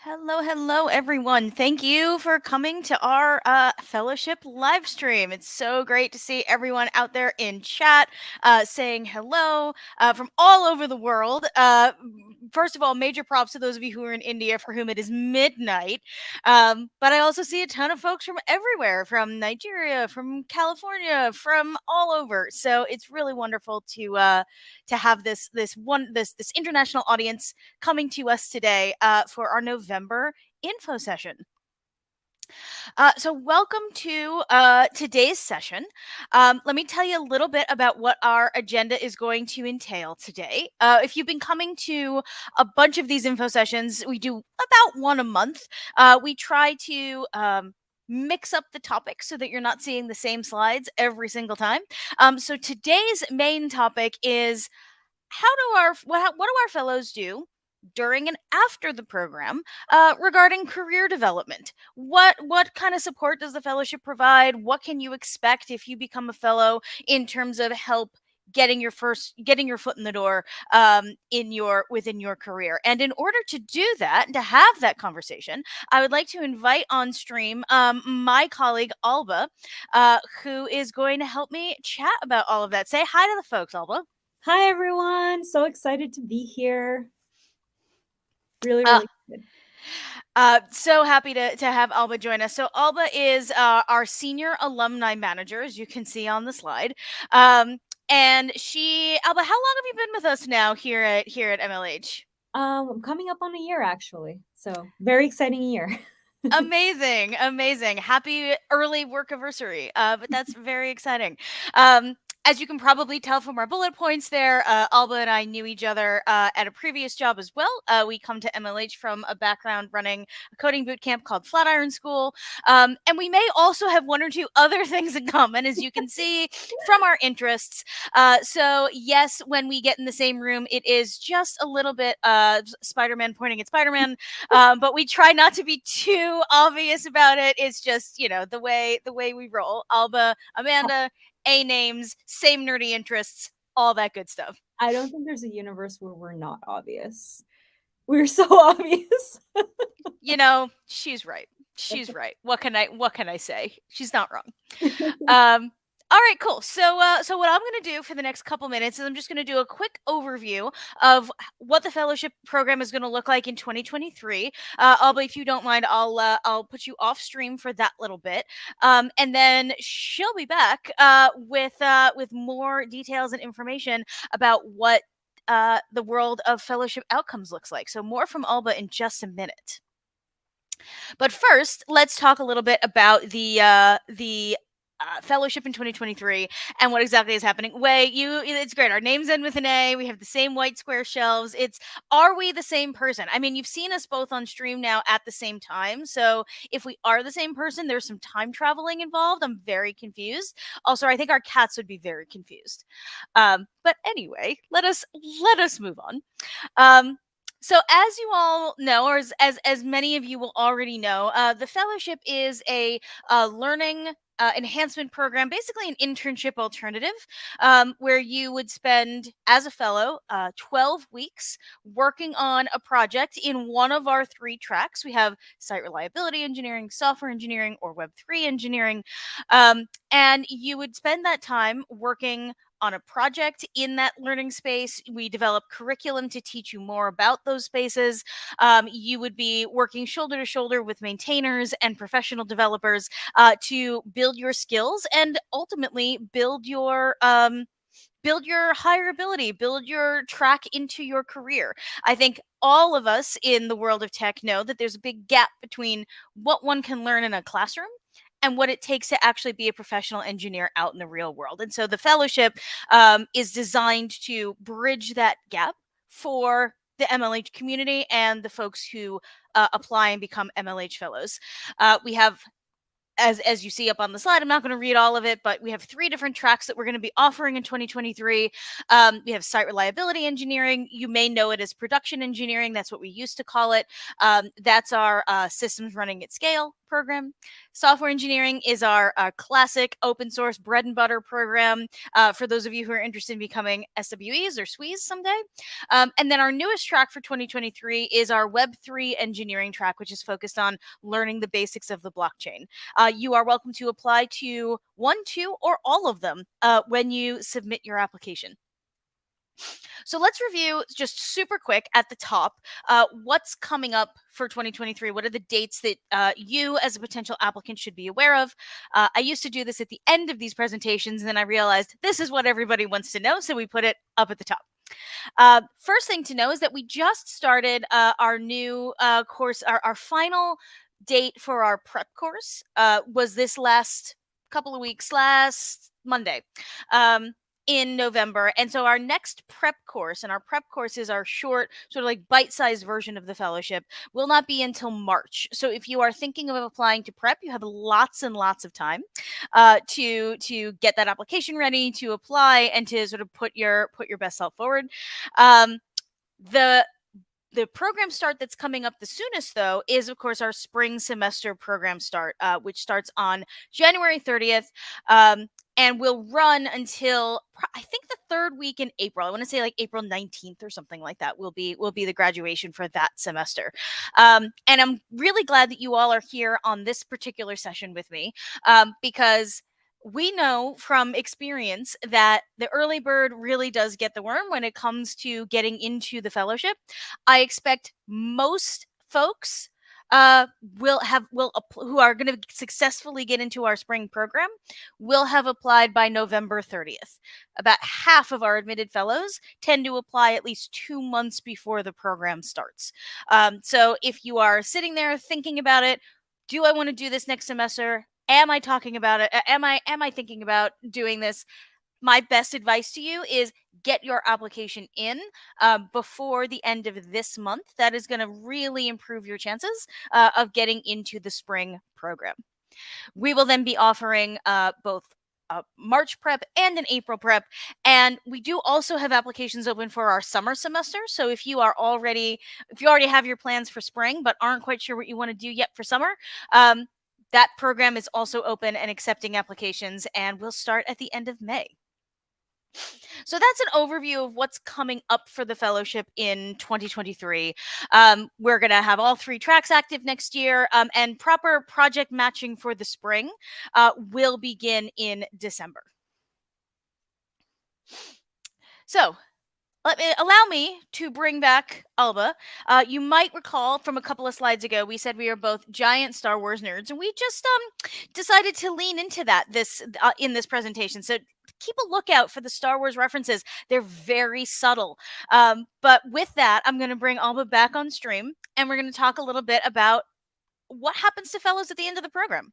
Hello, hello, everyone. Thank you for coming to our fellowship live stream. It's so great to see everyone out there in chat saying hello from all over the world. First of all, major props to those of you who are in India for whom it is midnight. But I also see a ton of folks from everywhere, from Nigeria, from California, from all over. So it's really wonderful to have this international audience coming to us today for our November info session. So welcome to today's session. Let me tell you a little bit about what our agenda is going to entail today. If you've been coming to a bunch of these info sessions, we do about one a month. We try to mix up the topics so that you're not seeing the same slides every single time. So today's main topic is what do our fellows do during and after the program regarding career development? What kind of support does the fellowship provide? What can you expect if you become a fellow in terms of help getting your foot in the door within your career? And in order to do that, to have that conversation, I would like to invite on stream my colleague Alba, who is going to help me chat about all of that. Say hi to the folks, Alba. Hi, everyone. So excited to be here. Really good. So happy to have Alba join us. So Alba is our senior alumni manager, as you can see on the slide. And Alba, how long have you been with us now here at MLH? I'm coming up on a year, actually. So very exciting year. Amazing. Happy early work anniversary. But that's very exciting. As you can probably tell from our bullet points there, Alba and I knew each other at a previous job as well. We come to MLH from a background running a coding boot camp called Flatiron School. And we may also have one or two other things in common, as you can see from our interests. So yes, when we get in the same room, it is just a little bit Spider-Man pointing at Spider-Man, but we try not to be too obvious about it. It's just, the way we roll. Alba, Amanda, A names, same nerdy interests, all that good stuff. I don't think there's a universe where we're not obvious. We're so obvious. She's right. She's right. What can I say? She's not wrong. All right, cool. So what I'm going to do for the next couple minutes is I'm just going to do a quick overview of what the fellowship program is going to look like in 2023. Alba, if you don't mind, I'll put you off stream for that little bit, and then she'll be back with more details and information about what the world of fellowship outcomes looks like. So more from Alba in just a minute. But first, let's talk a little bit about the fellowship in 2023 and what exactly is happening. It's great. Our names end with an A. We have the same white square shelves. Are we the same person? I mean, you've seen us both on stream now at the same time. So if we are the same person, there's some time traveling involved. I'm very confused. Also, I think our cats would be very confused. But anyway, let us move on. So as you all know, or as many of you will already know, the fellowship is a learning enhancement program, basically an internship alternative, where you would spend, as a fellow, 12 weeks working on a project in one of our 3 tracks. We have site reliability engineering, software engineering, or Web3 engineering. And you would spend that time working on a project in that learning space. We develop curriculum to teach you more about those spaces. You would be working shoulder to shoulder with maintainers and professional developers to build your skills and ultimately build your hireability, build your track into your career. I think all of us in the world of tech know that there's a big gap between what one can learn in a classroom and what it takes to actually be a professional engineer out in the real world. And so the fellowship is designed to bridge that gap for the MLH community and the folks who apply and become MLH fellows. We have, as you see up on the slide, I'm not going to read all of it, but we have 3 different tracks that we're going to be offering in 2023. We have site reliability engineering. You may know it as production engineering. That's what we used to call it. That's our systems running at scale program. Software engineering is our classic open source bread and butter program for those of you who are interested in becoming SWEs or SWEs someday. And then our newest track for 2023 is our Web3 engineering track, which is focused on learning the basics of the blockchain. You are welcome to apply to 1, 2, or all of them when you submit your application. So let's review just super quick at the top what's coming up for 2023. What are the dates that you as a potential applicant should be aware of? I used to do this at the end of these presentations, and then I realized this is what everybody wants to know, so we put it up at the top. First thing to know is that we just started our new course. Our final date for our prep course was this last couple of weeks, last Monday. In November. And so our next prep course, and our prep course is our short, sort of like bite-sized version of the fellowship, will not be until March. So if you are thinking of applying to prep, you have lots and lots of time to get that application ready, to apply, and to sort of put your best self forward. The program start that's coming up the soonest, though, is, of course, our spring semester program start, which starts on January 30th. And will run until I think the 3rd week in April. I want to say like April 19th or something like that will be the graduation for that semester. And I'm really glad that you all are here on this particular session with me because we know from experience that the early bird really does get the worm when it comes to getting into the fellowship. I expect most folks who are going to successfully get into our spring program will have applied by November 30th. About half of our admitted fellows tend to apply at least 2 months before the program starts. So if you are sitting there thinking about it, do I want to do this next semester? Am I talking about it? Am I thinking about doing this? My best advice to you is get your application in before the end of this month. That is going to really improve your chances of getting into the spring program. We will then be offering both March prep and an April prep. And we do also have applications open for our summer semester. So if you already have your plans for spring, but aren't quite sure what you want to do yet for summer, that program is also open and accepting applications and will start at the end of May. So that's an overview of what's coming up for the fellowship in 2023. We're going to have all 3 tracks active next year, and proper project matching for the spring will begin in December. So allow me to bring back Alba. You might recall from a couple of slides ago, we said we are both giant Star Wars nerds, and we just decided to lean into that in this presentation. So keep a lookout for the Star Wars references. They're very subtle. But with that, I'm going to bring Alba back on stream, and we're going to talk a little bit about what happens to fellows at the end of the program.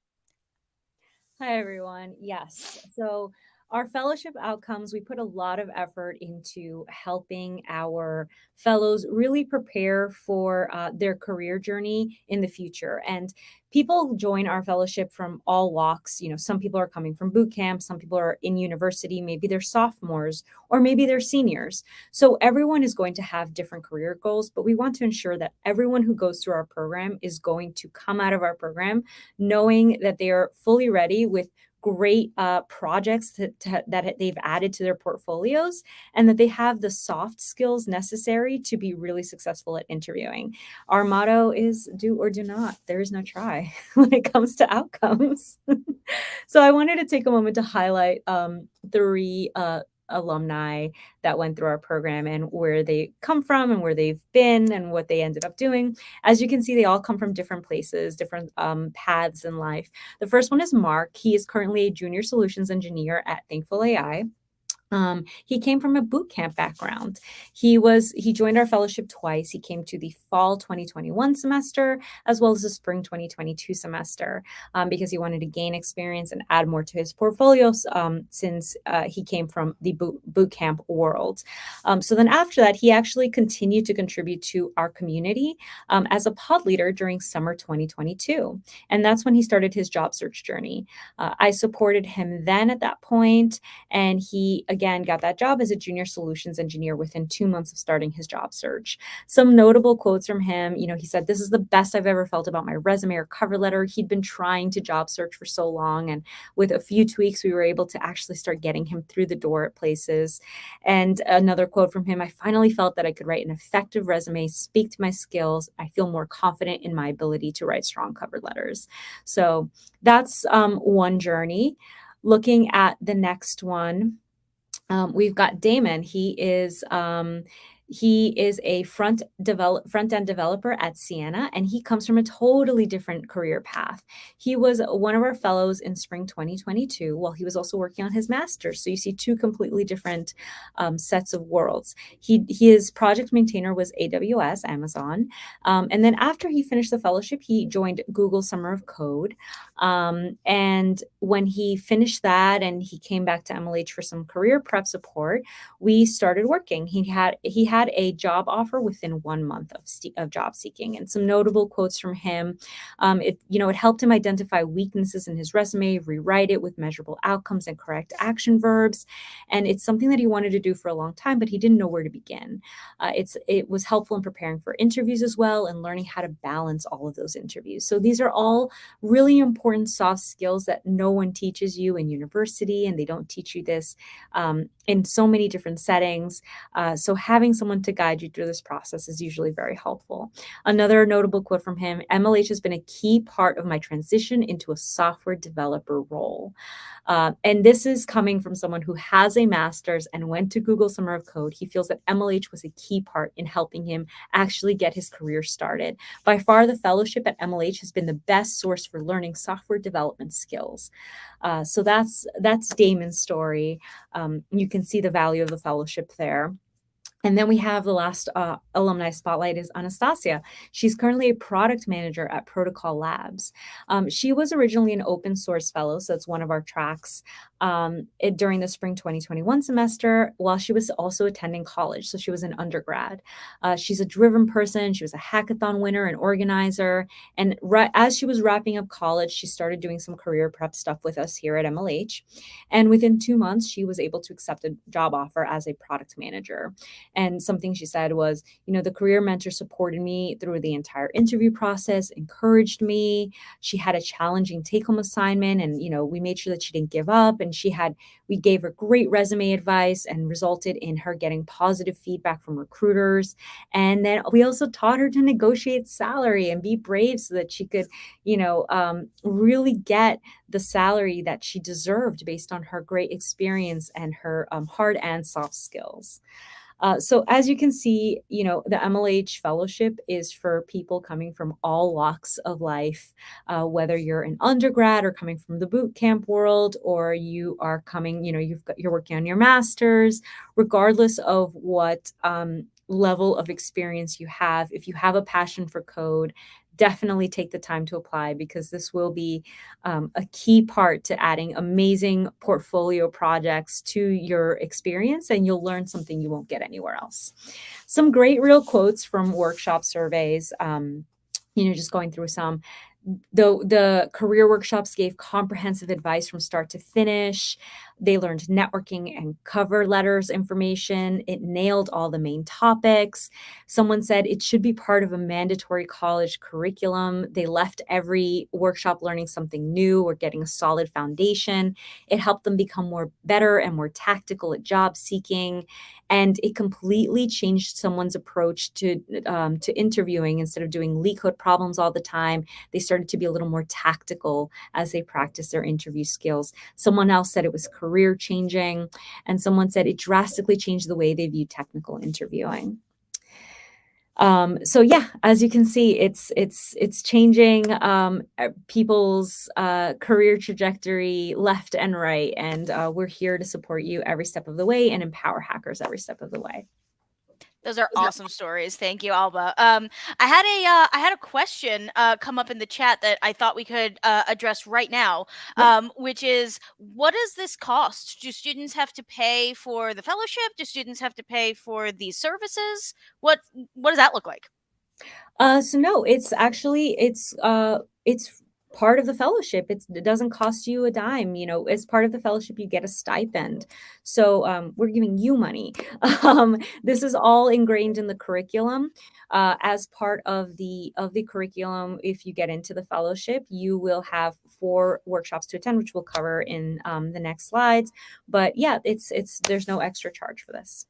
Hi, everyone. Yes. So our fellowship outcomes, we put a lot of effort into helping our fellows really prepare for their career journey in the future. And people join our fellowship from all walks. You know, some people are coming from boot camp, some people are in university, maybe they're sophomores, or maybe they're seniors. So everyone is going to have different career goals, but we want to ensure that everyone who goes through our program is going to come out of our program knowing that they are fully ready with great projects that they've added to their portfolios, and that they have the soft skills necessary to be really successful at interviewing. Our motto is do or do not. There is no try when it comes to outcomes. So I wanted to take a moment to highlight three alumni that went through our program and where they come from and where they've been and what they ended up doing. As you can see, they all come from different places, different paths in life. The first one is Mark. He is currently a junior solutions engineer at Thankful AI. He came from a boot camp background. He joined our fellowship twice. He came to the fall 2021 semester as well as the spring 2022 semester because he wanted to gain experience and add more to his portfolios since he came from the boot camp world. So then after that, he actually continued to contribute to our community as a pod leader during summer 2022. And that's when he started his job search journey. I supported him then at that point, and he again got that job as a junior solutions engineer within 2 months of starting his job search. Some notable quotes from him, he said, "This is the best I've ever felt about my resume or cover letter." He'd been trying to job search for so long, and with a few tweaks, we were able to actually start getting him through the door at places. And another quote from him, "I finally felt that I could write an effective resume, speak to my skills. I feel more confident in my ability to write strong cover letters." So that's one journey. Looking at the next one, we've got Damon. He is a front-end developer at Sienna, and he comes from a totally different career path. He was one of our fellows in spring 2022 while he was also working on his master's. So you see two completely different sets of worlds. His project maintainer was AWS, Amazon. And then after he finished the fellowship, he joined Google Summer of Code. And when he finished that and he came back to MLH for some career prep support, we started working. He had a job offer within 1 month of job seeking. And some notable quotes from him, it helped him identify weaknesses in his resume, rewrite it with measurable outcomes and correct action verbs. And it's something that he wanted to do for a long time, but he didn't know where to begin. It was helpful in preparing for interviews as well and learning how to balance all of those interviews. So these are all really important soft skills that no one teaches you in university, and they don't teach you this in so many different settings. So having someone to guide you through this process is usually very helpful. Another notable quote from him, "MLH has been a key part of my transition into a software developer role." And this is coming from someone who has a master's and went to Google Summer of Code. He feels that MLH was a key part in helping him actually get his career started. By far, the fellowship at MLH has been the best source for learning software development skills. So that's Damon's story. You can see the value of the fellowship there. And then we have the last alumni spotlight is Anastasia. She's currently a product manager at Protocol Labs. She was originally an open source fellow, so it's one of our tracks during the spring 2021 semester while she was also attending college. So she was an undergrad. She's a driven person. She was a hackathon winner and organizer. And as she was wrapping up college, she started doing some career prep stuff with us here at MLH. And within 2 months, she was able to accept a job offer as a product manager. And something she said was, the career mentor supported me through the entire interview process, encouraged me. She had a challenging take-home assignment, and, we made sure that she didn't give up. And we gave her great resume advice and resulted in her getting positive feedback from recruiters. And then we also taught her to negotiate salary and be brave so that she could, really get the salary that she deserved based on her great experience and her hard and soft skills. So as you can see, the MLH fellowship is for people coming from all walks of life, whether you're an undergrad or coming from the boot camp world, or you are coming, you're working on your master's, regardless of what level of experience you have. If you have a passion for code, definitely take the time to apply, because this will be a key part to adding amazing portfolio projects to your experience, and you'll learn something you won't get anywhere else. Some great real quotes from workshop surveys, just going through some. The career workshops gave comprehensive advice from start to finish. They learned networking and cover letters information. It nailed all the main topics. Someone said it should be part of a mandatory college curriculum. They left every workshop learning something new or getting a solid foundation. It helped them become more better and more tactical at job seeking, and it completely changed someone's approach to interviewing. Instead of doing leak code problems all the time, they started to be a little more tactical as they practice their interview skills. Someone else said it was career changing, and someone said it drastically changed the way they view technical interviewing. So yeah, as you can see, it's changing people's career trajectory left and right, and we're here to support you every step of the way and empower hackers every step of the way. Those are awesome stories. Thank you, Alba. I had a question come up in the chat that I thought we could address right now, Yeah. which is, what does this cost? Do students have to pay for the fellowship? Do students have to pay for these services? What does that look like? So no, it's actually it's part of the fellowship. It doesn't cost you a dime. You know, as part of the fellowship, you get a stipend. So we're giving you money. This is all ingrained in the curriculum. As part of the curriculum, if you get into the fellowship, you will have 4 workshops to attend, which we'll cover in the next slides. But yeah, it's there's no extra charge for this.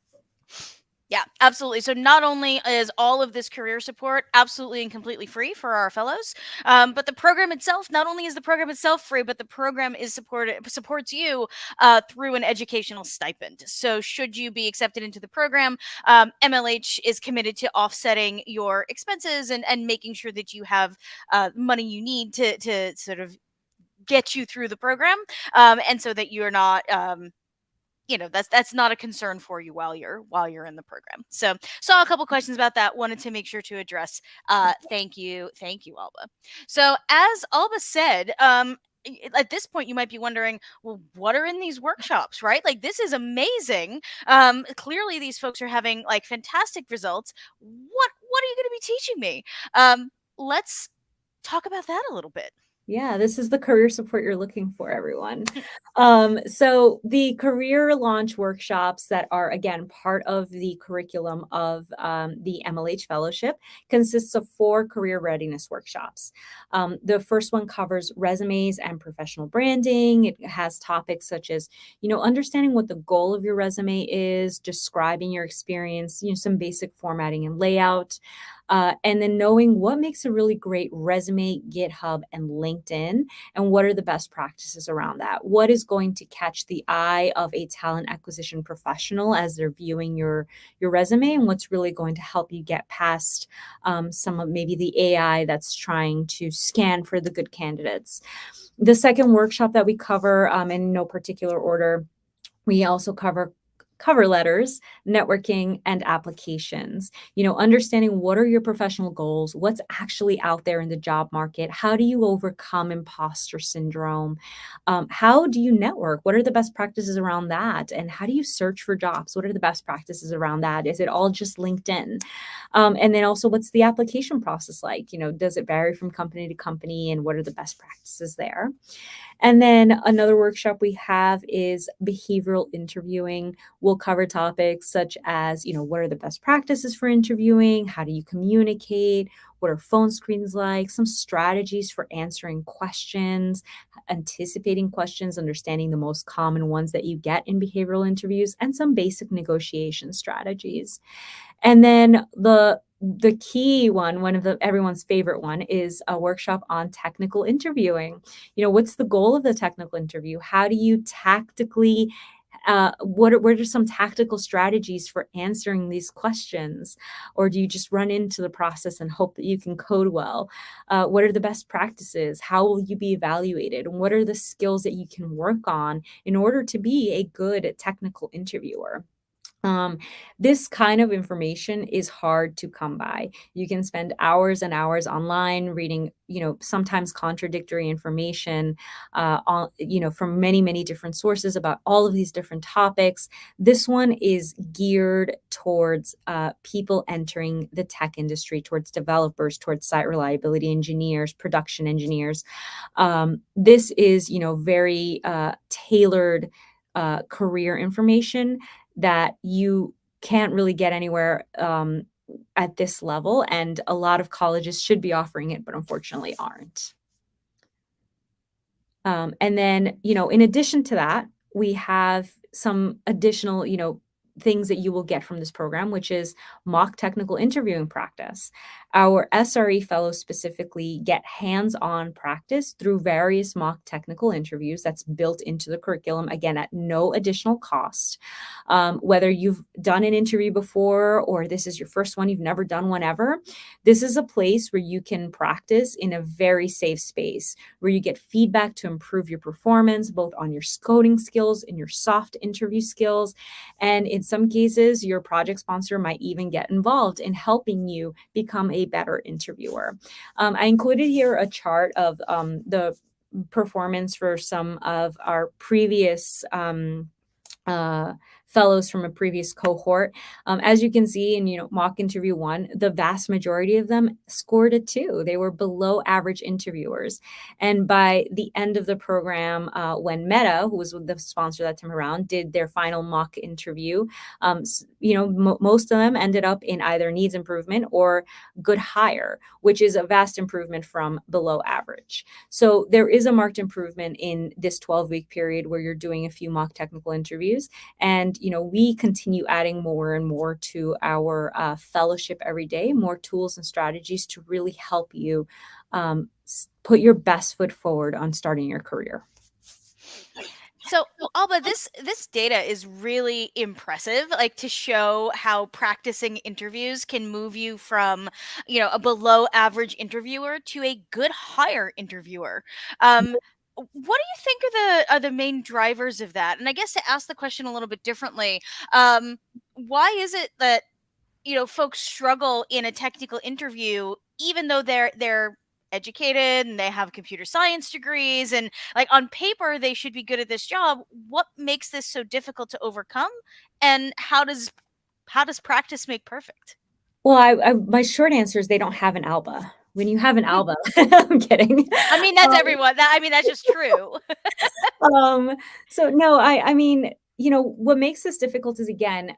Yeah, absolutely. So not only is all of this career support absolutely and completely free for our fellows, but the program itself, not only is the program itself free, but the program is supports you through an educational stipend. So should you be accepted into the program, MLH is committed to offsetting your expenses and making sure that you have money you need to sort of get you through the program, and so that you're not that's not a concern for you while you're in the program. So saw a couple questions about that, wanted to make sure to address. Thank you, Alba. So as Alba said, at this point you might be wondering, well, what are in these workshops, right? Like, this is amazing. Clearly these folks are having like fantastic results. What are you going to be teaching me? Let's talk about that a little bit. Yeah, this is the career support you're looking for, everyone. So the career launch workshops that are, again, part of the curriculum of the MLH Fellowship consists of 4 career readiness workshops. The first one covers resumes and professional branding. It has topics such as, understanding what the goal of your resume is, describing your experience, some basic formatting and layout. And then knowing what makes a really great resume, GitHub, and LinkedIn, and what are the best practices around that. What is going to catch the eye of a talent acquisition professional as they're viewing your resume, and what's really going to help you get past some of maybe the AI that's trying to scan for the good candidates. The second workshop that we cover, in no particular order, we also cover letters, networking, and applications. Understanding what are your professional goals, what's actually out there in the job market, how do you overcome imposter syndrome, how do you network, what are the best practices around that, and how do you search for jobs, what are the best practices around that? Is it all just LinkedIn? And then also, what's the application process like? Does it vary from company to company, and what are the best practices there? And then another workshop we have is behavioral interviewing. We'll cover topics such as, what are the best practices for interviewing? How do you communicate? What are phone screens like? Some strategies for answering questions, anticipating questions, understanding the most common ones that you get in behavioral interviews, and some basic negotiation strategies. And then the key one of everyone's favorite one, is a workshop on technical interviewing. What's the goal of the technical interview? How do you tactically what are some tactical strategies for answering these questions? Or do you just run into the process and hope that you can code well? What are the best practices? How will you be evaluated? And what are the skills that you can work on in order to be a good technical interviewer? This kind of information is hard to come by. You can spend hours and hours online reading, sometimes contradictory information, from many, many different sources about all of these different topics. This one is geared towards people entering the tech industry, towards developers, towards site reliability engineers, production engineers. This is, very tailored career information that you can't really get anywhere at this level. And a lot of colleges should be offering it, but unfortunately aren't. And then, in addition to that, we have some additional, things that you will get from this program, which is mock technical interviewing practice. Our SRE fellows specifically get hands-on practice through various mock technical interviews that's built into the curriculum, again, at no additional cost. Whether you've done an interview before or this is your first one, you've never done one ever, this is a place where you can practice in a very safe space where you get feedback to improve your performance, both on your coding skills and your soft interview skills. And in some cases, your project sponsor might even get involved in helping you become a better interviewer. I included here a chart of the performance for some of our previous uh, fellows from a previous cohort. As you can see in mock interview 1, the vast majority of them scored a 2. They were below average interviewers. And by the end of the program, when Meta, who was the sponsor that time around, did their final mock interview, most of them ended up in either needs improvement or good hire, which is a vast improvement from below average. So there is a marked improvement in this 12-week period where you're doing a few mock technical interviews. And, we continue adding more and more to our fellowship every day, more tools and strategies to really help you put your best foot forward on starting your career. So, Alba, this data is really impressive, like to show how practicing interviews can move you from, a below average interviewer to a good hire interviewer. What do you think are the main drivers of that? And I guess to ask the question a little bit differently, why is it that folks struggle in a technical interview even though they're educated and they have computer science degrees and like on paper they should be good at this job? What makes this so difficult to overcome, and how does practice make perfect? Well, my short answer is they don't have an ALBA. When you have an ALBA, I'm kidding. I mean, that's everyone. That's just true. So no, I mean, what makes this difficult is, again,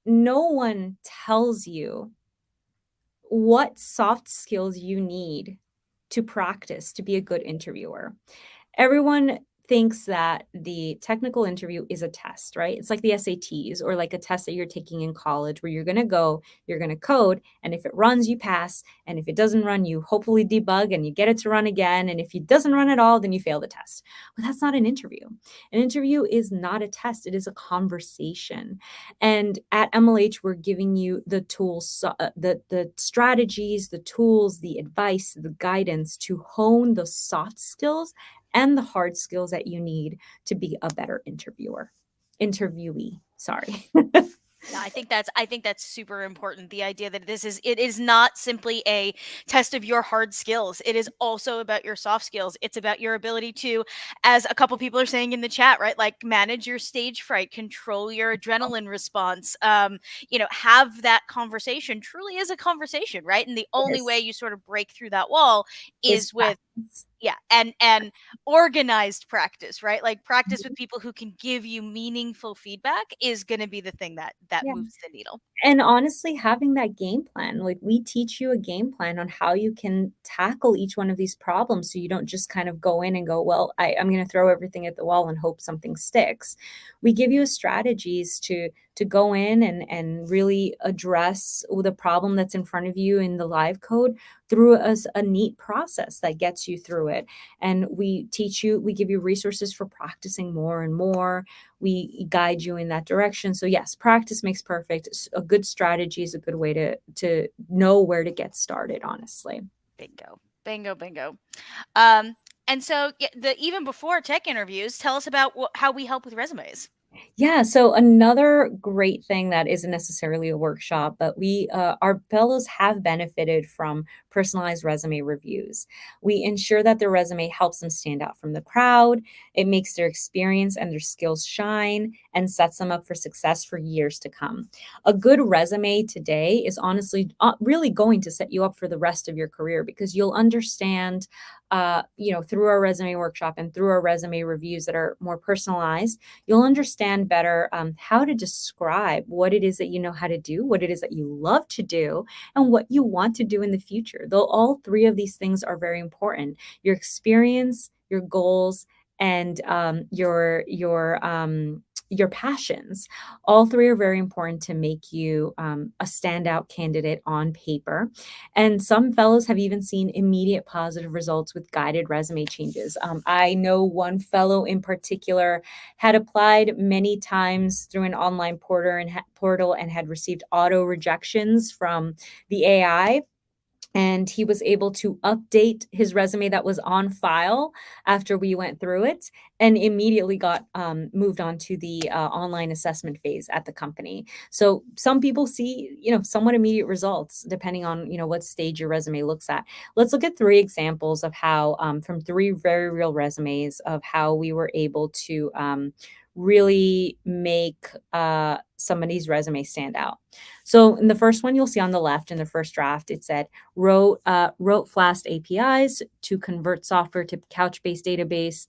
no one tells you what soft skills you need to practice to be a good interviewer. Everyone thinks that the technical interview is a test, right? It's like the SATs or like a test that you're taking in college where you're going to go, you're going to code, and if it runs, you pass. And if it doesn't run, you hopefully debug and you get it to run again. And if it doesn't run at all, then you fail the test. But that's not an interview. An interview is not a test, it is a conversation. And at MLH, we're giving you the tools, the strategies, the tools, the advice, the guidance to hone the soft skills and the hard skills that you need to be a better interviewee. Sorry. Yeah, I think that's super important. The idea that it is not simply a test of your hard skills. It is also about your soft skills. It's about your ability to, as a couple people are saying in the chat, right? Like manage your stage fright, control your adrenaline response. Have that conversation. Truly is a conversation, right? And the only way you sort of break through that wall Is is with and organized practice, right? Like practice with people who can give you meaningful feedback is going to be the thing that yeah. moves the needle. And honestly, having that game plan, like we teach you a game plan on how you can tackle each one of these problems so you don't just kind of go in and go, well, I'm going to throw everything at the wall and hope something sticks. We give you strategies to go in and really address the problem that's in front of you in the live code through a neat process that gets you through it. And we give you resources for practicing more and more. We guide you in that direction. So yes, practice makes perfect. A good strategy is a good way to know where to get started, honestly. Bingo. And so even before tech interviews, tell us about how we help with resumes. Yeah, so another great thing that isn't necessarily a workshop, but our fellows have benefited from personalized resume reviews. We ensure that their resume helps them stand out from the crowd. It makes their experience and their skills shine and sets them up for success for years to come. A good resume today is honestly really going to set you up for the rest of your career, because you'll understand, through our resume workshop and through our resume reviews that are more personalized, you'll understand better how to describe what it is that you know how to do, what it is that you love to do, and what you want to do in the future. Though all three of these things are very important: your experience, your goals, and your passions. All three are very important to make you a standout candidate on paper. And some fellows have even seen immediate positive results with guided resume changes. I know one fellow in particular had applied many times through an online portal and had received auto rejections from the AI, and he was able to update his resume that was on file after we went through it, and immediately got moved on to the online assessment phase at the company. So some people see, somewhat immediate results depending on, what stage your resume looks at. Let's look at three examples of how, from three very real resumes, of how we were able to really make somebody's resume stand out. So in the first one, you'll see on the left in the first draft, it said wrote Flask APIs to convert software to Couchbase database,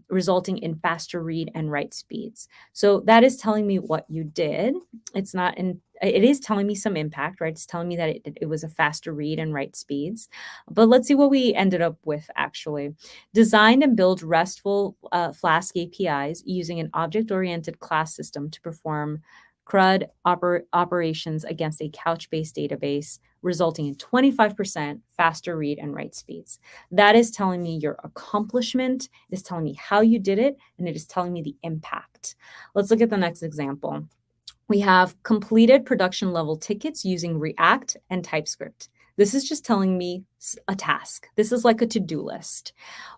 resulting in faster read and write speeds. So that is telling me what you did. It is telling me some impact, right? It's telling me that it was a faster read and write speeds. But let's see what we ended up with actually. Designed and build RESTful Flask APIs using an object-oriented class system to perform CRUD operations against a Couchbase database, resulting in 25% faster read and write speeds. That is telling me your accomplishment, it is telling me how you did it, and it is telling me the impact. Let's look at the next example. We have completed production level tickets using React and TypeScript. This is just telling me a task. This is like a to-do list.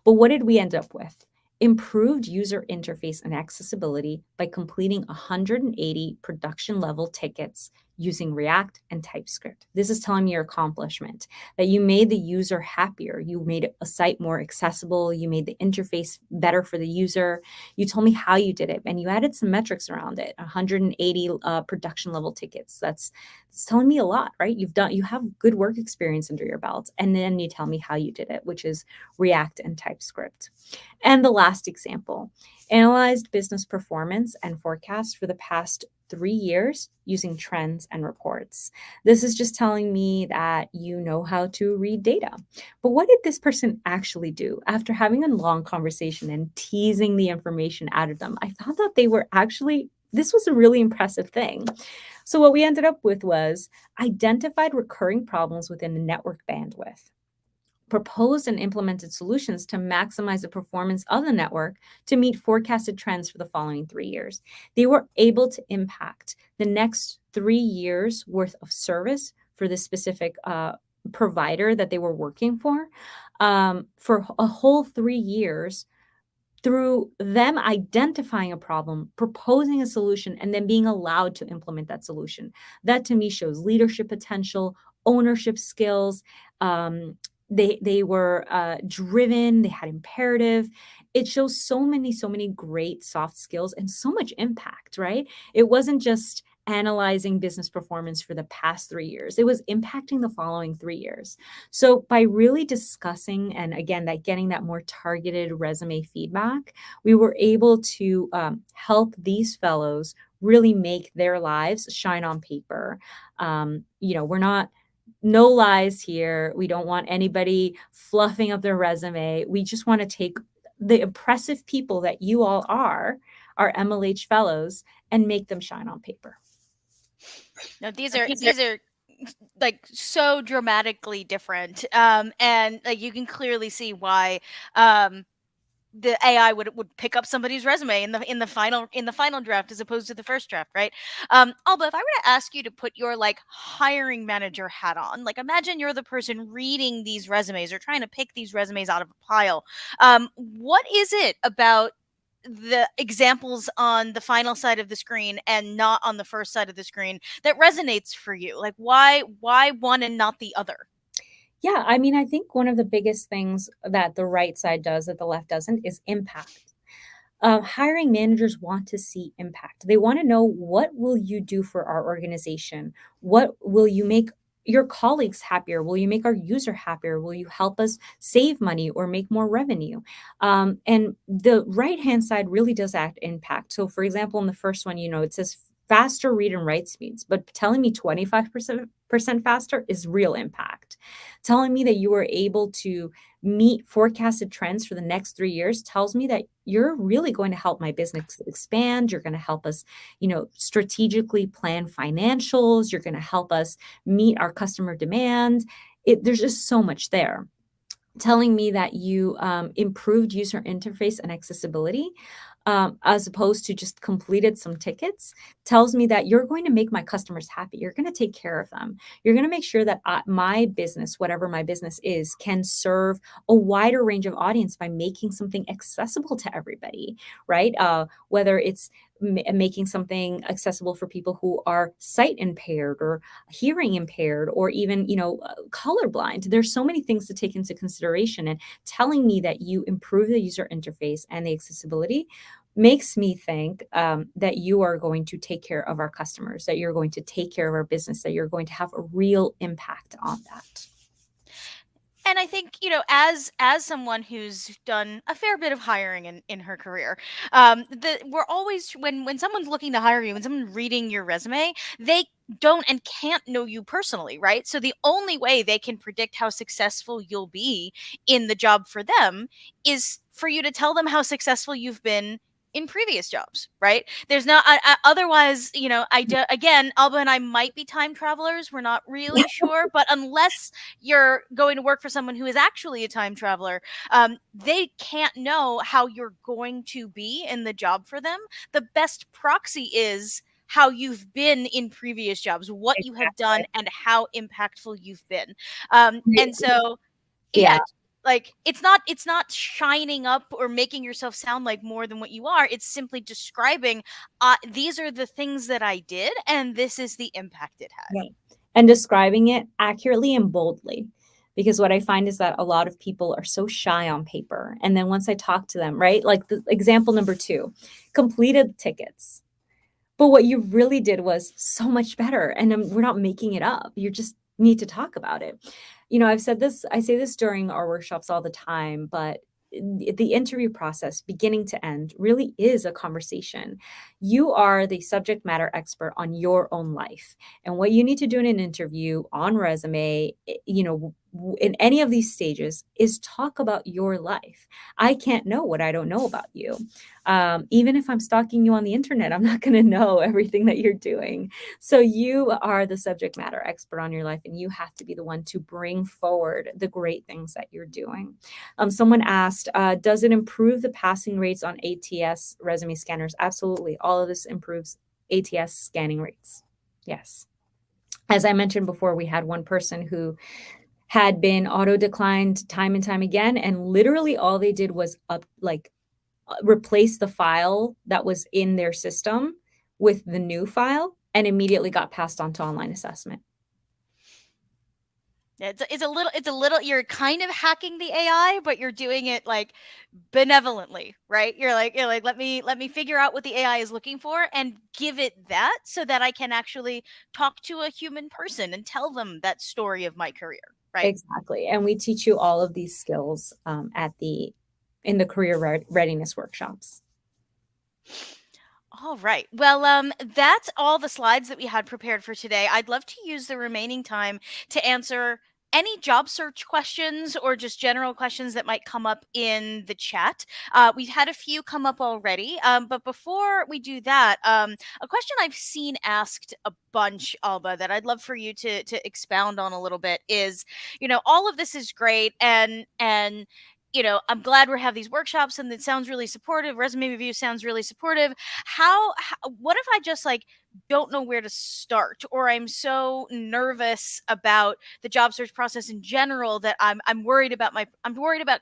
But what did we end up with? Improved user interface and accessibility by completing 180 production level tickets using React and TypeScript. This is telling me your accomplishment, that you made the user happier. You made a site more accessible. You made the interface better for the user. You told me how you did it, and you added some metrics around it. 180 production level tickets. It's telling me a lot, right? You have good work experience under your belt, and then you tell me how you did it, which is React and TypeScript. And the last example, analyzed business performance and forecast for the past 3 years using trends and reports. This is just telling me that you know how to read data. But what did this person actually do? After having a long conversation and teasing the information out of them, I found that this was a really impressive thing. So what we ended up with was identified recurring problems within the network bandwidth, proposed and implemented solutions to maximize the performance of the network to meet forecasted trends for the following 3 years. They were able to impact the next 3 years worth of service for the specific provider that they were working for a whole 3 years, through them identifying a problem, proposing a solution, and then being allowed to implement that solution. That to me shows leadership potential, ownership skills. They were driven. They had imperative. It shows so many great soft skills and so much impact, right? It wasn't just analyzing business performance for the past 3 years. It was impacting the following 3 years. So by really discussing, and again, getting that more targeted resume feedback, we were able to help these fellows really make their lives shine on paper. We're not, no lies here. We don't want anybody fluffing up their resume. We just want to take the impressive people that you all are, our MLH fellows, and make them shine on paper. No, these are like so dramatically different, and like you can clearly see why the AI would pick up somebody's resume in the final draft as opposed to the first draft, right? Alba, if I were to ask you to put your like hiring manager hat on, like imagine you're the person reading these resumes or trying to pick these resumes out of a pile. What is it about the examples on the final side of the screen and not on the first side of the screen that resonates for you? Like why one and not the other? Yeah, I mean, I think one of the biggest things that the right side does that the left doesn't is impact. Hiring managers want to see impact. They want to know, what will you do for our organization? What will you make your colleagues happier? Will you make our user happier? Will you help us save money or make more revenue? And the right hand side really does act impact. So, for example, in the first one, it says faster read and write speeds, but telling me 25% faster is real impact. Telling me that you were able to meet forecasted trends for the next 3 years tells me that you're really going to help my business expand. You're going to help us, strategically plan financials. You're going to help us meet our customer demand. There's just so much there. Telling me that you improved user interface and accessibility, as opposed to just completed some tickets, tells me that you're going to make my customers happy. You're going to take care of them. You're going to make sure that my business, whatever my business is, can serve a wider range of audience by making something accessible to everybody, right? Whether it's making something accessible for people who are sight impaired or hearing impaired, or even colorblind. There's so many things to take into consideration, and telling me that you improve the user interface and the accessibility makes me think that you are going to take care of our customers, that you're going to take care of our business, that you're going to have a real impact on that. And I think, as someone who's done a fair bit of hiring in her career, we're always, when someone's looking to hire you, when someone's reading your resume, they don't and can't know you personally, right? So the only way they can predict how successful you'll be in the job for them is for you to tell them how successful you've been in previous jobs, right? There's not, otherwise, again, Alba and I might be time travelers. We're not really sure, but unless you're going to work for someone who is actually a time traveler, they can't know how you're going to be in the job for them. The best proxy is how you've been in previous jobs, what you have done, Exactly. and how impactful you've been. And Yeah. so, Yeah. yeah, like it's not shining up or making yourself sound like more than what you are. It's simply describing, these are the things that I did, and this is the impact it had. Right. And describing it accurately and boldly. Because what I find is that a lot of people are so shy on paper. And then once I talk to them, right? Like the example number two, completed tickets. But what you really did was so much better. And we're not making it up. You just need to talk about it. I've said this, I say this during our workshops all the time, but the interview process, beginning to end, really is a conversation. You are the subject matter expert on your own life. And what you need to do in an interview, on resume, in any of these stages, is talk about your life. I can't know what I don't know about you. Even if I'm stalking you on the internet, I'm not going to know everything that you're doing. So you are the subject matter expert on your life, and you have to be the one to bring forward the great things that you're doing. Someone asked, does it improve the passing rates on ATS resume scanners? Absolutely. All of this improves ATS scanning rates. Yes. As I mentioned before, we had one person who had been auto declined time and time again, and literally all they did was replace the file that was in their system with the new file, and immediately got passed on to online assessment. It's a little, you're kind of hacking the AI, but you're doing it like benevolently, right? You're like, let me figure out what the AI is looking for and give it that so that I can actually talk to a human person and tell them that story of my career, right? Exactly. And we teach you all of these skills in the career readiness workshops. All right. Well, that's all the slides that we had prepared for today. I'd love to use the remaining time to answer any job search questions or just general questions that might come up in the chat. We've had a few come up already, but before we do that, a question I've seen asked a bunch, Alba, that I'd love for you to expound on a little bit is, all of this is great, and I'm glad we have these workshops, and it sounds really supportive. Resume review sounds really supportive. What if I just like don't know where to start, or I'm so nervous about the job search process in general that I'm worried about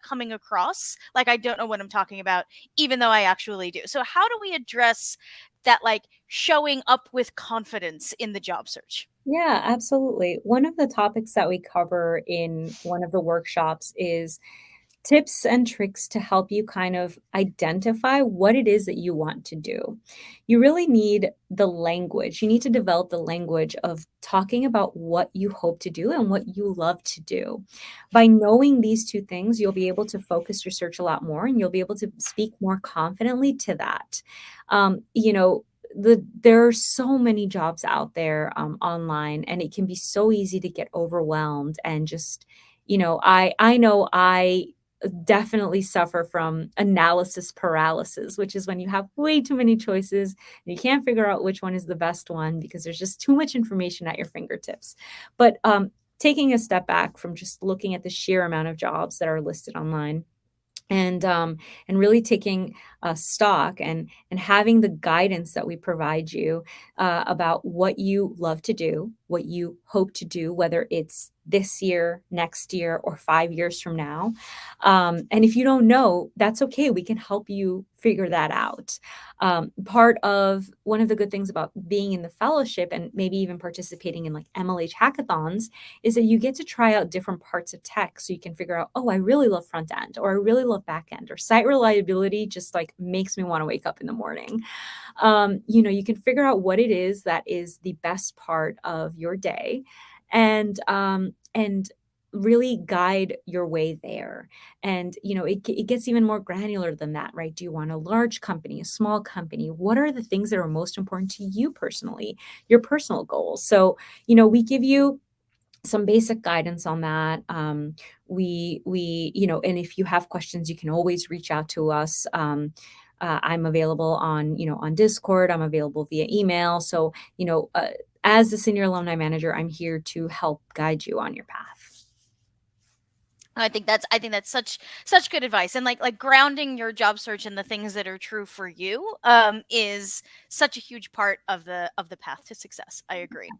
coming across like I don't know what I'm talking about, even though I actually do. So how do we address that like showing up with confidence in the job search? Yeah, absolutely. One of the topics that we cover in one of the workshops is tips and tricks to help you kind of identify what it is that you want to do. You really need the language. You need to develop the language of talking about what you hope to do and what you love to do. By knowing these two things, you'll be able to focus your search a lot more and you'll be able to speak more confidently to that. You know, there are so many jobs out there online, and it can be so easy to get overwhelmed and just, I know I definitely suffer from analysis paralysis, which is when you have way too many choices and you can't figure out which one is the best one because there's just too much information at your fingertips. But taking a step back from just looking at the sheer amount of jobs that are listed online, and really taking stock and having the guidance that we provide you about what you love to do, what you hope to do, whether it's this year, next year, or 5 years from now. And if you don't know, that's okay. We can help you figure that out. Part of one of the good things about being in the fellowship and maybe even participating in like MLH hackathons is that you get to try out different parts of tech so you can figure out, oh, I really love front end, or I really love back end, or site reliability just like makes me want to wake up in the morning. You can figure out what it is that is the best part of your day, and really guide your way there. And it gets even more granular than that, right? Do you want a large company, a small company? What are the things that are most important to you personally, your personal goals? So we give you some basic guidance on that. And if you have questions, you can always reach out to us. I'm available on Discord. I'm available via email. So, as the senior alumni manager, I'm here to help guide you on your path. I think that's such good advice, and like grounding your job search in the things that are true for you is such a huge part of the path to success. I agree.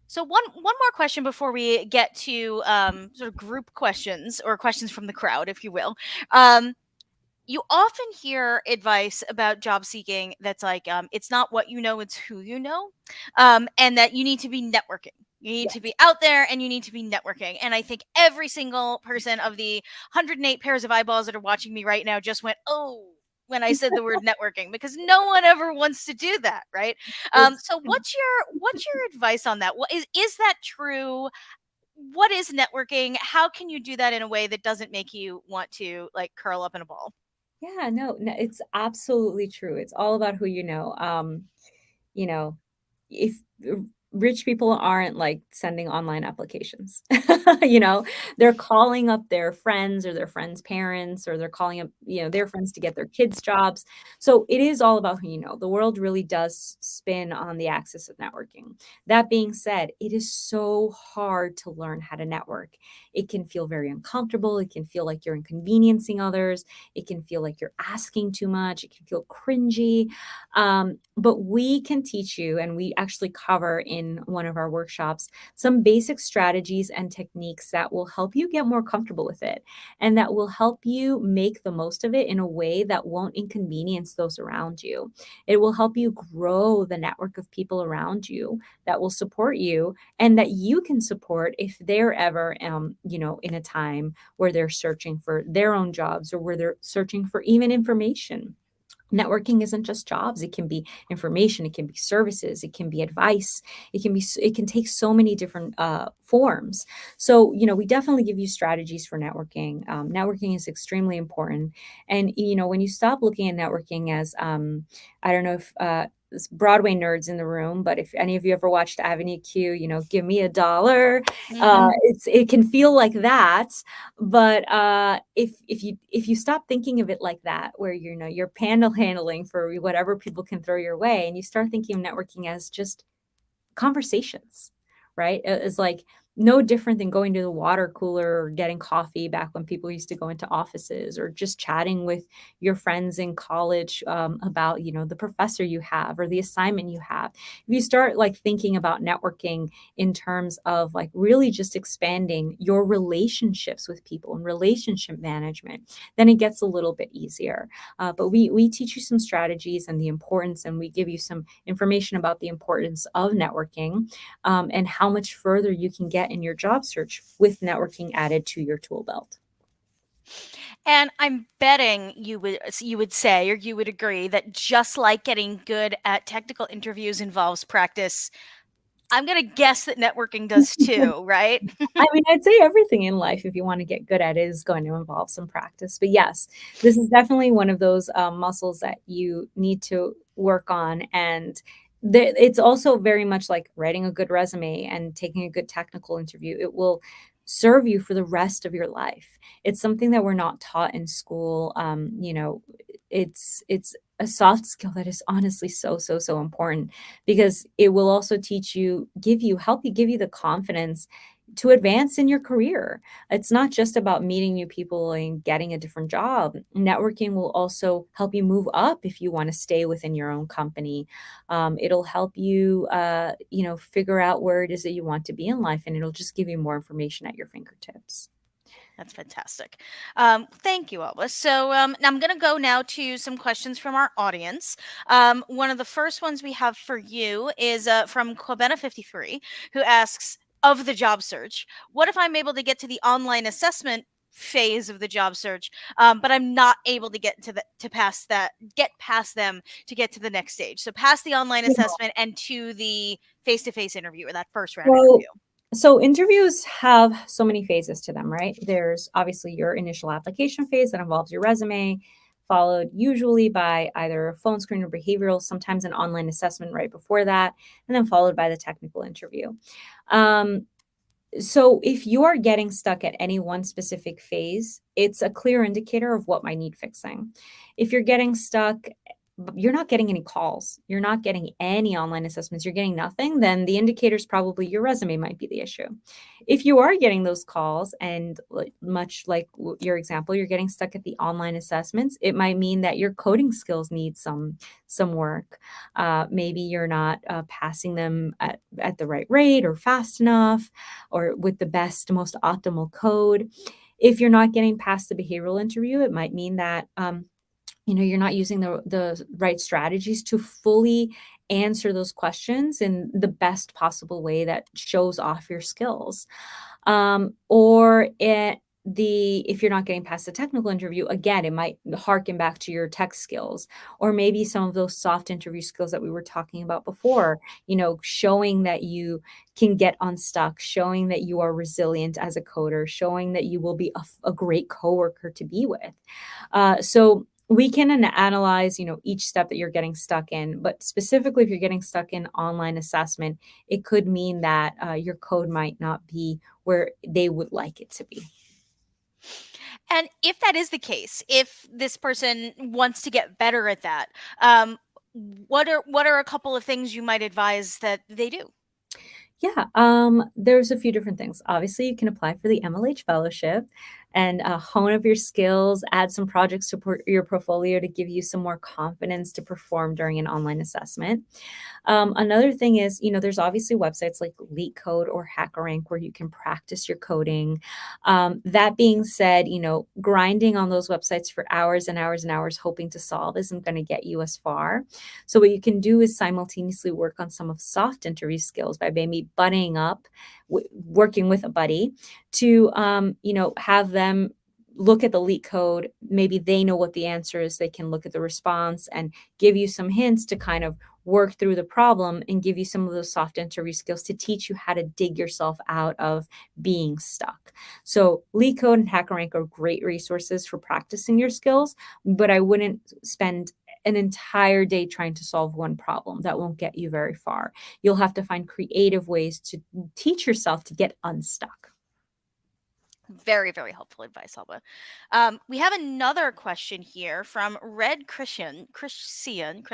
So one more question before we get to sort of group questions or questions from the crowd, if you will. Um, you often hear advice about job seeking that's like, it's not what you know, it's who you know, and that you need to be networking. You need to be out there and you need to be networking. And I think every single person of the 108 pairs of eyeballs that are watching me right now just went, oh, when I said the word networking, because no one ever wants to do that, right? It's So what's your advice on that? What is that true? What is networking? How can you do that in a way that doesn't make you want to like curl up in a ball? Yeah, no, it's absolutely true. It's all about who you know. You know, if rich people aren't like sending online applications, you know, they're calling up their friends or their friends' parents, or they're calling up, their friends to get their kids jobs. So it is all about who you know. The world really does spin on the axis of networking. That being said, it is so hard to learn how to network. It can feel very uncomfortable. It can feel like you're inconveniencing others. It can feel like you're asking too much. It can feel cringy. But we can teach you, and we actually cover in one of our workshops some basic strategies and techniques that will help you get more comfortable with it, and that will help you make the most of it in a way that won't inconvenience those around you. It will help you grow the network of people around you that will support you and that you can support if they're ever, in a time where they're searching for their own jobs or where they're searching for even information. Networking isn't just jobs. It can be information, it can be services, it can be advice, it can take so many different forms. So we definitely give you strategies for networking. Networking is extremely important. And when you stop looking at networking as I don't know if it's Broadway nerds in the room, but if any of you ever watched Avenue Q, give me $1. Mhm. It can feel like that, but if you stop thinking of it like that, where you're panel handling for whatever people can throw your way, and you start thinking of networking as just conversations, right? It's like no different than going to the water cooler or getting coffee back when people used to go into offices, or just chatting with your friends in college about, the professor you have or the assignment you have. If you start like thinking about networking in terms of like really just expanding your relationships with people and relationship management, then it gets a little bit easier. But we teach you some strategies and the importance, and we give you some information about the importance of networking, and how much further you can get in your job search with networking added to your tool belt. And I'm betting you would say, or you would agree, that just like getting good at technical interviews involves practice, I'm gonna guess that networking does too, right? I mean, I'd say everything in life, if you want to get good at it, is going to involve some practice. But yes, this is definitely one of those muscles that you need to work on. And it's also very much like writing a good resume and taking a good technical interview. It will serve you for the rest of your life. It's something that we're not taught in school. It's a soft skill that is honestly so important, because it will also help you give you the confidence to advance in your career. It's not just about meeting new people and getting a different job. Networking will also help you move up if you want to stay within your own company. It'll help you, figure out where it is that you want to be in life, and it'll just give you more information at your fingertips. That's fantastic. Thank you, Alba. So now I'm going to go now to some questions from our audience. One of the first ones we have for you is from Quabena53, who asks, of the job search, what if I'm able to get to the online assessment phase of the job search, but I'm not able to get past them to get to the next stage? So past the online assessment and to the face-to-face interview, or that first round So interview. so interviews have so many phases to them, right? There's obviously your initial application phase that involves your resume, followed usually by either a phone screen or behavioral, sometimes an online assessment right before that, and then followed by the technical interview. Um, so if you are getting stuck at any one specific phase, it's a clear indicator of what might need fixing. If you're getting stuck, you're not getting any calls, you're not getting any online assessments, you're getting nothing, then the indicator's probably your resume might be the issue. If you are getting those calls and much like your example, you're getting stuck at the online assessments, it might mean that your coding skills need some work. Maybe you're not passing them at the right rate or fast enough or with the best, most optimal code. If you're not getting past the behavioral interview, it might mean that you're not using the right strategies to fully answer those questions in the best possible way that shows off your skills. Or if you're not getting past the technical interview, again, it might harken back to your tech skills, or maybe some of those soft interview skills that we were talking about before, showing that you can get unstuck, showing that you are resilient as a coder, showing that you will be a great coworker to be with. So we can analyze, each step that you're getting stuck in, but specifically if you're getting stuck in online assessment, it could mean that your code might not be where they would like it to be. And if that is the case, if this person wants to get better at that, um, what are a couple of things you might advise that they do? Yeah, there's a few different things. Obviously, you can apply for the MLH fellowship and hone up your skills, add some projects to your portfolio to give you some more confidence to perform during an online assessment. Another thing is, there's obviously websites like LeetCode or HackerRank where you can practice your coding. That being said, grinding on those websites for hours and hours and hours, hoping to solve isn't going to get you as far. So what you can do is simultaneously work on some of soft interview skills by maybe buddying up, working with a buddy to, have them look at the leak code. Maybe they know what the answer is. They can look at the response and give you some hints to kind of work through the problem and give you some of those soft interview skills to teach you how to dig yourself out of being stuck. So LeetCode and HackerRank are great resources for practicing your skills, but I wouldn't spend an entire day trying to solve one problem. That won't get you very far. You'll have to find creative ways to teach yourself to get unstuck. Very, very helpful advice, Alba. We have another question here from Red Christian, Chris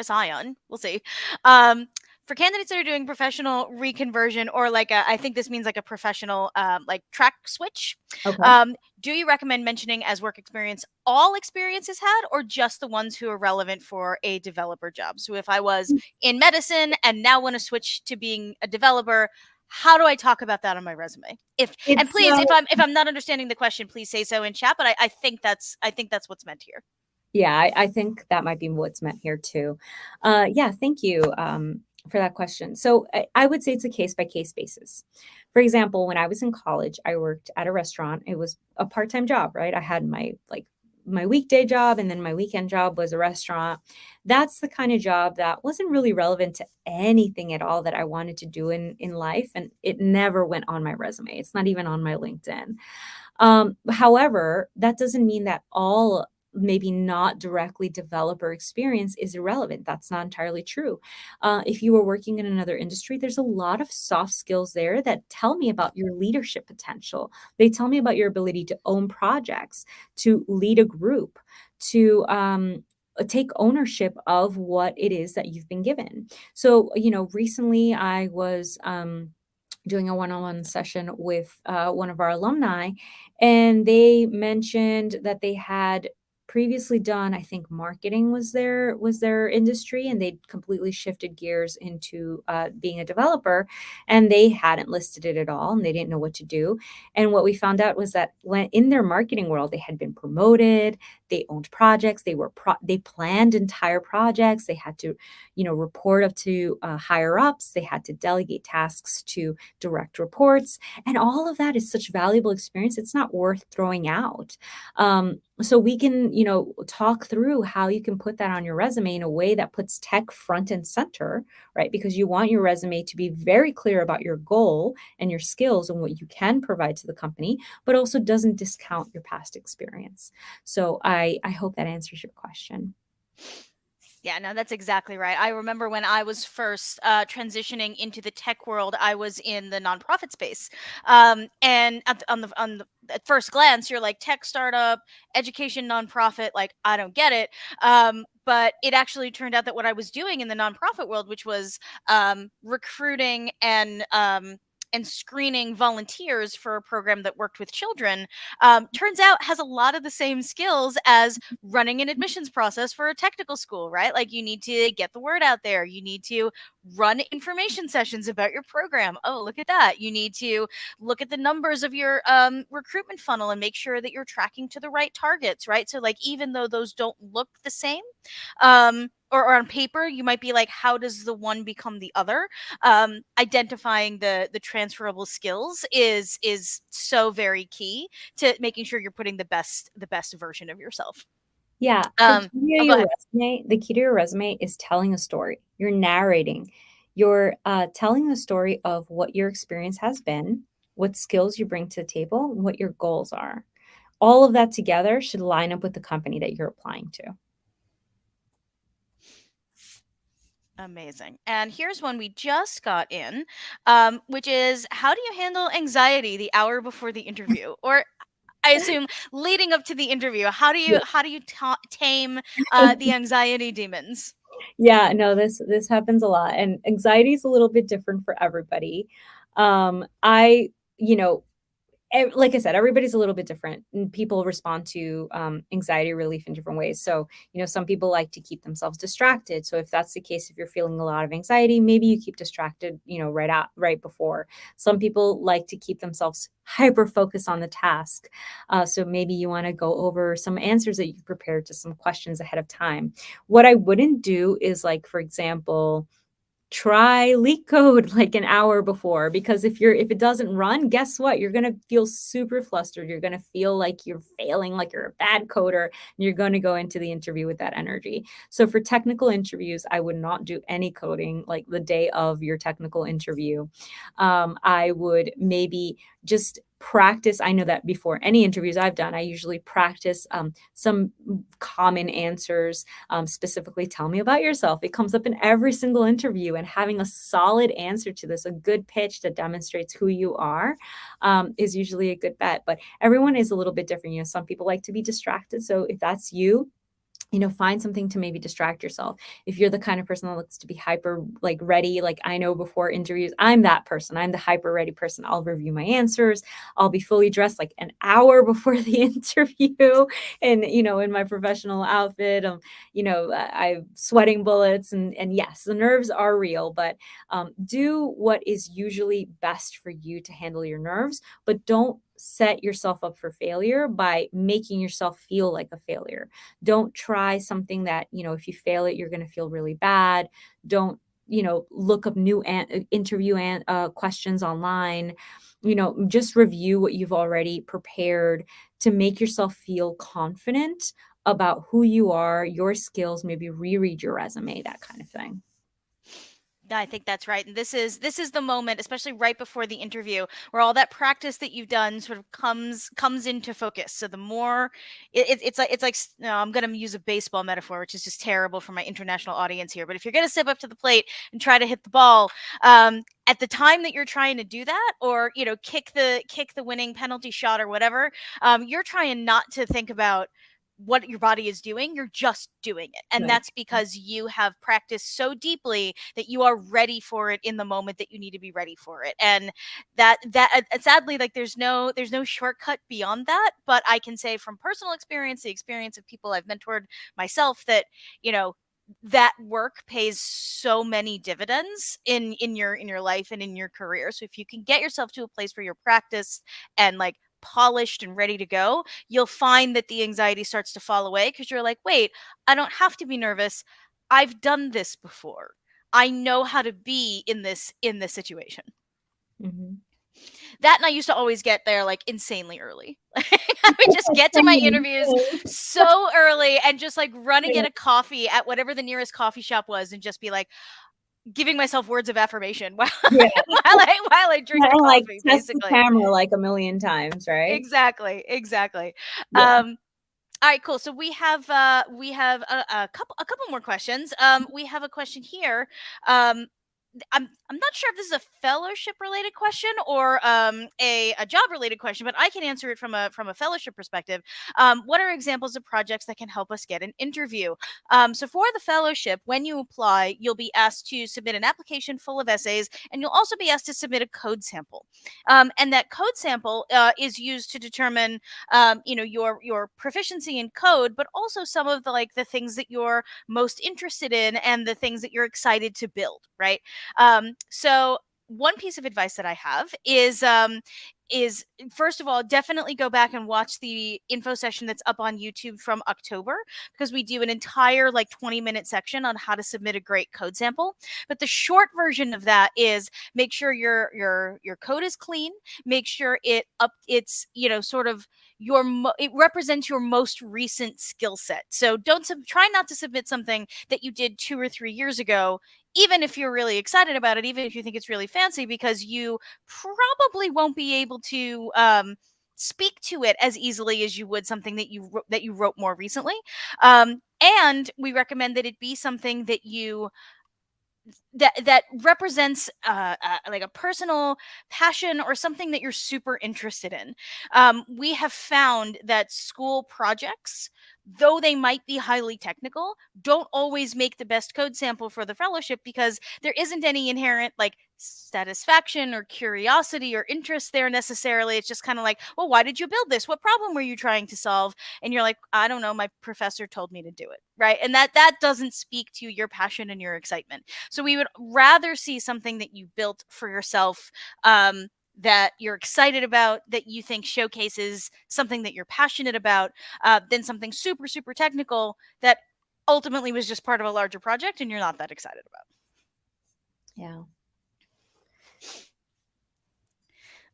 Ion, we'll see. Um, for candidates that are doing professional reconversion, or like I think this means like a professional like track switch, Okay. um, do you recommend mentioning as work experience all experiences had, or just the ones who are relevant for a developer job? So if I was in medicine and now want to switch to being a developer, how do I talk about that on my resume? If and It's please, if I'm not understanding the question, please say so in chat. But I think that's what's meant here. Yeah, I think that might be what's meant here too. Yeah, thank you for that question. So I would say it's a case by case basis. For example, when I was in college, I worked at a restaurant. It was a part time job, right? I had my weekday job, and then my weekend job was a restaurant. That's the kind of job that wasn't really relevant to anything at all that I wanted to do in life, and it never went on my resume. It's not even on my LinkedIn. However, that doesn't mean that all maybe not directly developer experience is irrelevant. That's not entirely true. If you were working in another industry, there's a lot of soft skills there that tell me about your leadership potential. They tell me about your ability to own projects, to lead a group, to take ownership of what it is that you've been given. So, recently I was doing a one-on-one session with one of our alumni, and they mentioned that they had previously done, I think marketing was their industry, and they'd completely shifted gears into being a developer, and they hadn't listed it at all, and they didn't know what to do. And what we found out was that when in their marketing world, they had been promoted, they owned projects, they planned entire projects, they had to report up to higher ups, they had to delegate tasks to direct reports. And all of that is such valuable experience. It's not worth throwing out. So we can, talk through how you can put that on your resume in a way that puts tech front and center, right? Because you want your resume to be very clear about your goal and your skills and what you can provide to the company, but also doesn't discount your past experience. So I hope that answers your question. Yeah, no, that's exactly right. I remember when I was first transitioning into the tech world, I was in the nonprofit space, and at first glance, you're like tech startup, education nonprofit. Like I don't get it, but it actually turned out that what I was doing in the nonprofit world, which was recruiting and screening volunteers for a program that worked with children, turns out has a lot of the same skills as running an admissions process for a technical school, right? Like you need to get the word out there. You need to run information sessions about your program. Oh, look at that. You need to look at the numbers of your recruitment funnel and make sure that you're tracking to the right targets, right? So, like, even though those don't look the same, or on paper, you might be like, how does the one become the other? Identifying the transferable skills is so very key to making sure you're putting the best version of yourself. Yeah, Oh, go ahead. the key to your resume is telling a story. You're narrating. You're telling the story of what your experience has been, what skills you bring to the table, and what your goals are. All of that together should line up with the company that you're applying to. Amazing. And here's one we just got in, which is, how do you handle anxiety the hour before the interview? Or I assume leading up to the interview. How do you tame the anxiety demons? Yeah, no, this happens a lot, and anxiety is a little bit different for everybody. I, you know, like I said, everybody's a little bit different, and people respond to anxiety relief in different ways. So, some people like to keep themselves distracted. So, if that's the case, if you're feeling a lot of anxiety, maybe you keep distracted, right before. Some people like to keep themselves hyper focused on the task. So, maybe you want to go over some answers that you prepared to some questions ahead of time. What I wouldn't do is, like, for example, try leak code like an hour before, because if it doesn't run, guess what? You're going to feel super flustered. You're going to feel like you're failing, like you're a bad coder, and you're going to go into the interview with that energy. So for technical interviews, I would not do any coding like the day of your technical interview. I would maybe just practice. I know that before any interviews I've done, I usually practice some common answers. Specifically, tell me about yourself. It comes up in every single interview, and having a solid answer to this, a good pitch that demonstrates who you are, is usually a good bet. But everyone is a little bit different. Some people like to be distracted. So if that's you, find something to maybe distract yourself. If you're the kind of person that looks to be hyper like ready, like I know before interviews, I'm that person. I'm the hyper ready person. I'll review my answers. I'll be fully dressed like an hour before the interview and in my professional outfit. I'm sweating bullets and yes, the nerves are real, but do what is usually best for you to handle your nerves, but don't set yourself up for failure by making yourself feel like a failure. Don't try something that, if you fail it, you're going to feel really bad. Don't, look up new interview questions online. Just review what you've already prepared to make yourself feel confident about who you are, your skills, maybe reread your resume, that kind of thing. I think that's right. And this is the moment, especially right before the interview, where all that practice that you've done sort of comes into focus. So the more it's like no, I'm going to use a baseball metaphor, which is just terrible for my international audience here. But if you're going to step up to the plate and try to hit the ball, at the time that you're trying to do that, or kick the winning penalty shot or whatever, you're trying not to think about what your body is doing. You're just doing it, and Right. that's because you have practiced so deeply that you are ready for it in the moment that you need to be ready for it. And that sadly, like, there's no shortcut beyond that. But I can say from personal experience, the experience of people I've mentored myself, that you know that work pays so many dividends in your life and in your career. So if you can get yourself to a place where you're practiced and like polished and ready to go, you'll find that the anxiety starts to fall away, because you're like, wait, I don't have to be nervous. I've done this before. I know how to be in this situation. Mhm. That, and I used to always get there like insanely early. I would just get to my interviews so early and just like run and get a coffee at whatever the nearest coffee shop was, and just be like giving myself words of affirmation while Yeah. while I drink the And, like, coffee, test the basically. camera, like, a million times, right? Exactly, exactly. Yeah. Um, all right, cool. So we have a couple more questions. We have a question here. Um, I'm not sure if this is a fellowship related question or a job related question, but I can answer it from a fellowship perspective. What are examples of projects that can help us get an interview? So for the fellowship, when you apply, you'll be asked to submit an application full of essays, and you'll also be asked to submit a code sample. And that code sample is used to determine your proficiency in code, but also some of the things that you're most interested in and the things that you're excited to build, right? So one piece of advice that I have is first of all, definitely go back and watch the info session that's up on YouTube from October, because we do an entire like 20-minute section on how to submit a great code sample. But the short version of that is, make sure your code is clean, make sure it's sort of it represents your most recent skill set. So don't try not to submit something that you did 2 or 3 years ago, even if you're really excited about it, even if you think it's really fancy, because you probably won't be able to speak to it as easily as you would something that you wrote more recently. And we recommend that it be something that represents like a personal passion or something that you're super interested in. We have found that school projects, though they might be highly technical, don't always make the best code sample for the fellowship, because there isn't any inherent like satisfaction or curiosity or interest there necessarily. It's just kind of like, well, why did you build this? What problem were you trying to solve? And you're like, I don't know, my professor told me to do it, right? And that doesn't speak to your passion and your excitement. So we would rather see something that you built for yourself, that you're excited about, that you think showcases something that you're passionate about, than something super, super technical that ultimately was just part of a larger project and you're not that excited about. Yeah.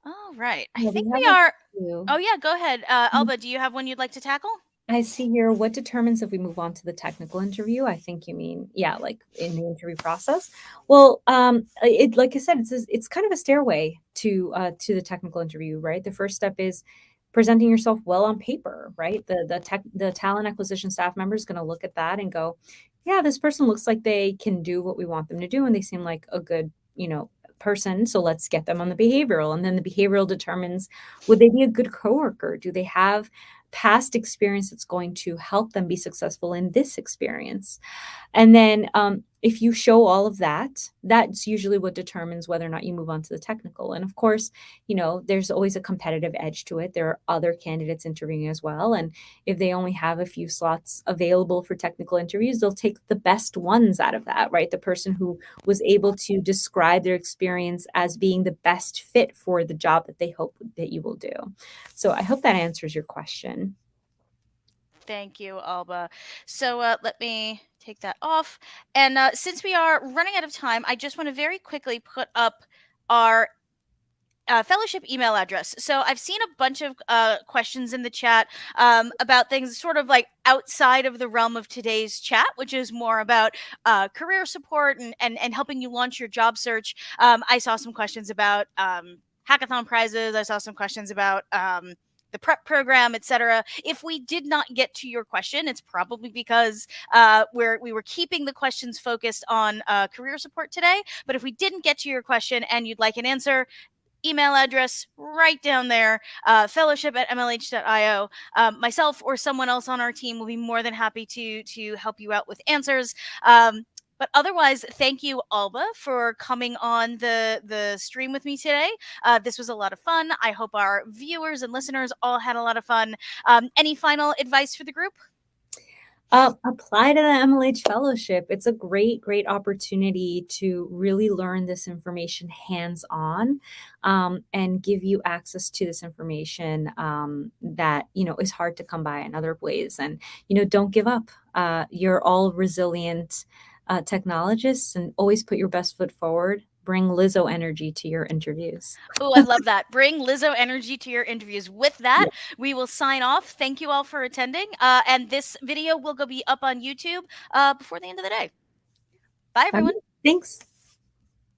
All right. I Yeah, we think have we a are. few. Oh, yeah, go ahead. Alba, do you have one you'd like to tackle? I see here, what determines if we move on to the technical interview? I think you mean, yeah, like in the interview process. Well, it like I said, it's kind of a stairway to the technical interview, right? The first step is presenting yourself well on paper, right? The talent acquisition staff member is going to look at that and go, yeah, this person looks like they can do what we want them to do, and they seem like a good, person. So let's get them on the behavioral, and then the behavioral determines, would they be a good coworker? Do they have past experience that's going to help them be successful in this experience. And then if you show all of that, that's usually what determines whether or not you move on to the technical. And of course, there's always a competitive edge to it. There are other candidates interviewing as well. And if they only have a few slots available for technical interviews, they'll take the best ones out of that, right? The person who was able to describe their experience as being the best fit for the job that they hope that you will do. So I hope that answers your question. Thank you, Alba. So let me take that off. And since we are running out of time, I just want to very quickly put up our fellowship email address. So I've seen a bunch of questions in the chat about things sort of like outside of the realm of today's chat, which is more about career support and helping you launch your job search. I saw some questions about hackathon prizes. I saw some questions about the prep program, etc. If we did not get to your question, it's probably because we were keeping the questions focused on career support today. But if we didn't get to your question and you'd like an answer, email address right down there, fellowship at mlh.io. Myself or someone else on our team will be more than happy to help you out with answers. But otherwise, thank you, Alba, for coming on the stream with me today. This was a lot of fun. I hope our viewers and listeners all had a lot of fun. Any final advice for the group? Apply to the MLH Fellowship. It's a great, great opportunity to really learn this information hands-on, and give you access to this information that is hard to come by in other ways. And don't give up. You're all resilient technologists, and always put your best foot forward. Bring Lizzo energy to your interviews. Oh, I love that. Bring Lizzo energy to your interviews. With that, Yeah. we will sign off. Thank you all for attending. And this video will be up on YouTube before the end of the day. Bye, All right. everyone. Thanks.